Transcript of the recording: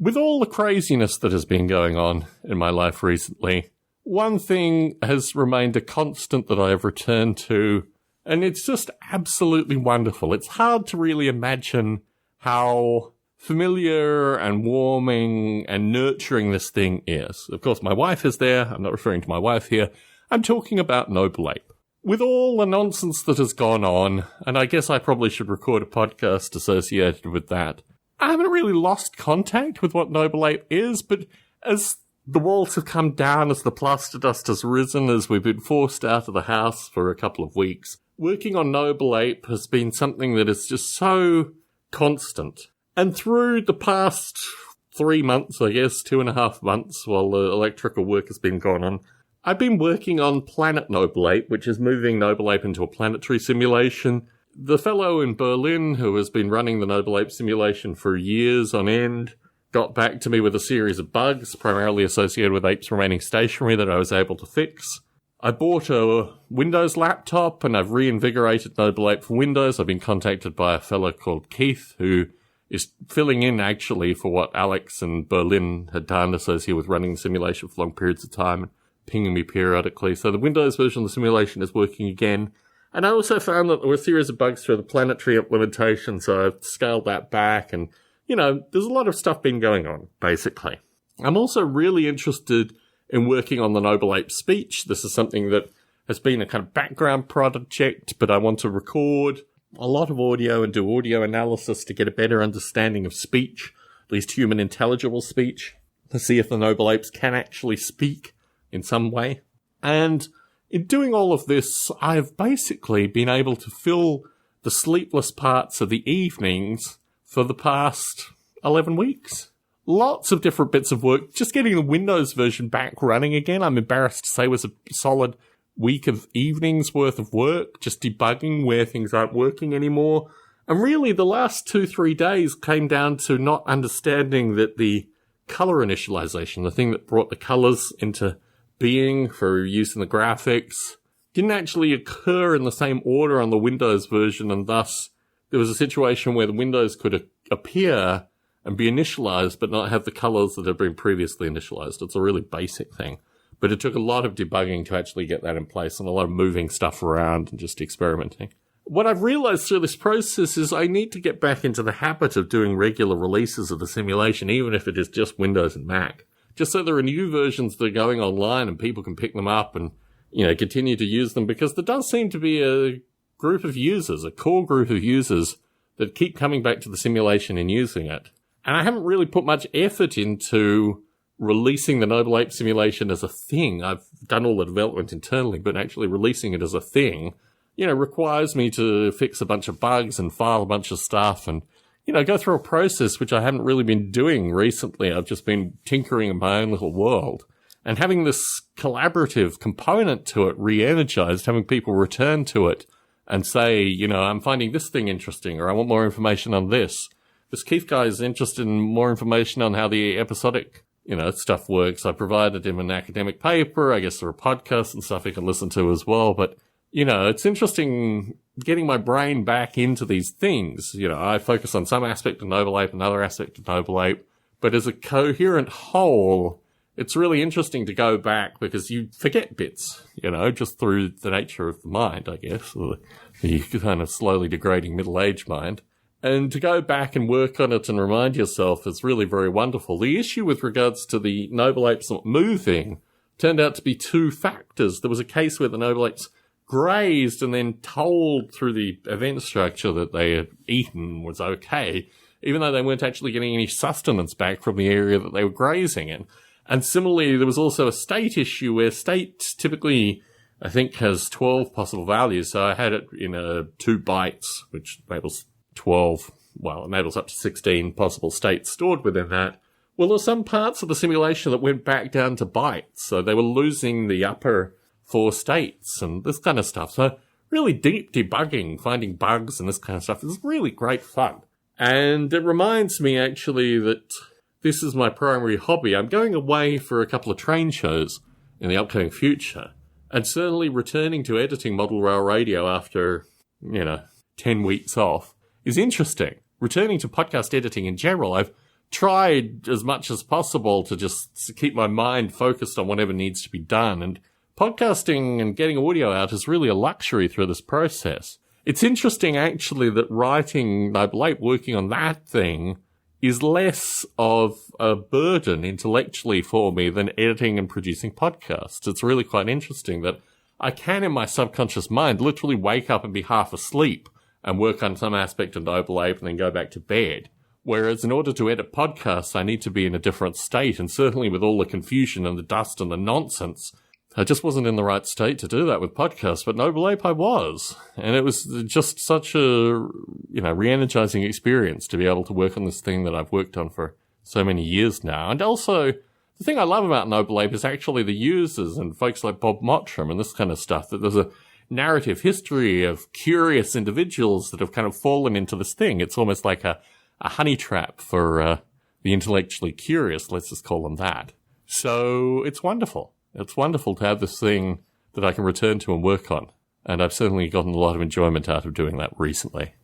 With all the craziness that has been going on in my life recently, one thing has remained a constant that I have returned to, and it's just absolutely wonderful. It's hard to really imagine how familiar and warming and nurturing this thing is. Of course, my wife is there. I'm not referring to my wife here. I'm talking about Noble Ape. With all the nonsense that has gone on, and I guess I probably should record a podcast associated with that, I haven't really lost contact with what Noble Ape is, but as the walls have come down, as the plaster dust has risen, as we've been forced out of the house for a couple of weeks, working on Noble Ape has been something that is just so constant. And through the past 3 months, I guess, 2.5 months, while the electrical work has been going on, I've been working on Planet Noble Ape, which is moving Noble Ape into a planetary simulation. The fellow in Berlin who has been running the Noble Ape simulation for years on end got back to me with a series of bugs, primarily associated with apes remaining stationary, that I was able to fix. I bought a Windows laptop and I've reinvigorated Noble Ape for Windows. I've been contacted by a fellow called Keith who is filling in actually for what Alex in Berlin had done associated with running the simulation for long periods of time and pinging me periodically. So the Windows version of the simulation is working again. And I also found that there were a series of bugs through the planetary implementation, so I've scaled that back. And, you know, there's a lot of stuff been going on, basically. I'm also really interested in working on the Noble Ape speech. This is something that has been a kind of background project, but I want to record a lot of audio and do audio analysis to get a better understanding of speech, at least human intelligible speech, to see if the Noble Apes can actually speak in some way. And in doing all of this, I've basically been able to fill the sleepless parts of the evenings for the past 11 weeks. Lots of different bits of work. Just getting the Windows version back running again, I'm embarrassed to say, was a solid week of evenings worth of work, just debugging where things aren't working anymore. And really, the last 2-3 days came down to not understanding that the color initialization, the thing that brought the colors into being for use in the graphics, didn't actually occur in the same order on the Windows version, and thus there was a situation where the Windows could appear and be initialized but not have the colors that had been previously initialized. It's a really basic thing. But it took a lot of debugging to actually get that in place and a lot of moving stuff around and just experimenting. What I've realized through this process is I need to get back into the habit of doing regular releases of the simulation, even if it is just Windows and Mac. Just so there are new versions that are going online and people can pick them up and, you know, continue to use them, because there does seem to be a group of users, a core group of users that keep coming back to the simulation and using it. And I haven't really put much effort into releasing the Noble Ape simulation as a thing. I've done all the development internally, but actually releasing it as a thing, you know, requires me to fix a bunch of bugs and file a bunch of stuff and, you know, go through a process which I haven't really been doing recently. I've just been tinkering in my own little world. And having this collaborative component to it re-energized, having people return to it and say, you know, I'm finding this thing interesting, or I want more information on this. This Keith guy is interested in more information on how the episodic, you know, stuff works. I provided him an academic paper. I guess there are podcasts and stuff he can listen to as well. But, you know, it's interesting getting my brain back into these things. You know, I focus on some aspect of Noble Ape, another aspect of Noble Ape. But as a coherent whole, it's really interesting to go back because you forget bits, you know, just through the nature of the mind, I guess, or the kind of slowly degrading middle-aged mind. And to go back and work on it and remind yourself is really very wonderful. The issue with regards to the Noble Apes not moving turned out to be two factors. There was a case where the Noble Apes grazed and then told through the event structure that they had eaten was okay, even though they weren't actually getting any sustenance back from the area that they were grazing in. And similarly, there was also a state issue where state typically, I think, has 12 possible values. So I had it in 2 bytes, which enables 12, well, enables up to 16 possible states stored within that. Well, there were some parts of the simulation that went back down to bytes. So they were losing the upper 4 states and this kind of stuff. So really deep debugging, finding bugs and this kind of stuff is really great fun. And it reminds me actually that this is my primary hobby. I'm going away for a couple of train shows in the upcoming future, and certainly returning to editing Model Rail Radio after, 10 weeks off is interesting. Returning to podcast editing in general, I've tried as much as possible to just keep my mind focused on whatever needs to be done. And podcasting and getting audio out is really a luxury through this process. It's interesting, actually, that writing Noble Ape, working on that thing, is less of a burden intellectually for me than editing and producing podcasts. It's really quite interesting that I can, in my subconscious mind, literally wake up and be half asleep and work on some aspect of Noble Ape and then go back to bed. Whereas in order to edit podcasts, I need to be in a different state. And certainly with all the confusion and the dust and the nonsense, I just wasn't in the right state to do that with podcasts. But Noble Ape, I was. And it was just such a, re-energizing experience to be able to work on this thing that I've worked on for so many years now. And also, the thing I love about Noble Ape is actually the users and folks like Bob Mottram and this kind of stuff, that there's a narrative history of curious individuals that have kind of fallen into this thing. It's almost like a honey trap for the intellectually curious, let's just call them that. So it's wonderful. It's wonderful to have this thing that I can return to and work on. And I've certainly gotten a lot of enjoyment out of doing that recently.